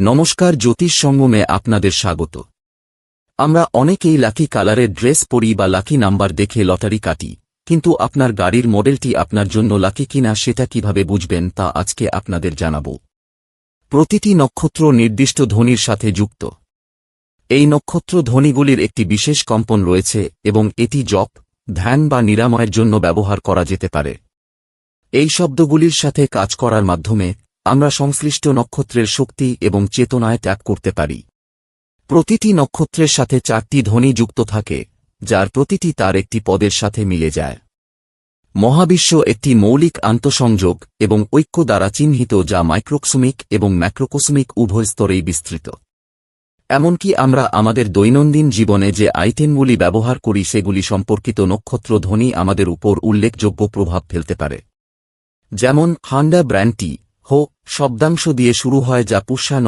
নমস্কার, জ্যোতিষ সঙ্গমে আপনাদের স্বাগত। আমরা অনেকেই লাকি কালারের ড্রেস পরি বা লাকি নাম্বার দেখে লটারি কাটি, কিন্তু আপনার গাড়ির মডেলটি আপনার জন্য লাকি কিনা সেটা কিভাবে বুঝবেন তা আজকে আপনাদের জানাব। প্রতিটি নক্ষত্র নির্দিষ্ট ধ্বনির সাথে যুক্ত। এই নক্ষত্র ধ্বনিগুলির একটি বিশেষ কম্পন রয়েছে এবং এটি জপ, ধ্যান বা নিরাময়ের জন্য ব্যবহার করা যেতে পারে। এই শব্দগুলির সাথে কাজ করার মাধ্যমে আমরা সংশ্লিষ্ট নক্ষত্রের শক্তি এবং চেতনায় ত্যাগ করতে পারি। প্রতিটি নক্ষত্রের সাথে 4টি ধ্বনি যুক্ত থাকে, যার প্রতিটি তার একটি পদের সাথে মিলে যায়। মহাবিশ্ব একটি মৌলিক আন্তঃসংযোগ এবং ঐক্য দ্বারা চিহ্নিত, যা মাইক্রোকসমিক এবং ম্যাক্রোকসমিক উভয় স্তরেই বিস্তৃত। এমনকি আমরা আমাদের দৈনন্দিন জীবনে যে আইটেমগুলি ব্যবহার করি সেগুলি সম্পর্কিত নক্ষত্র ধ্বনি আমাদের উপর উল্লেখযোগ্য প্রভাব ফেলতে পারে। যেমন হন্ডা ব্র্যান্ডটি হো শব্দাংশ দিয়ে শুরু হয়, যা পুষ্যা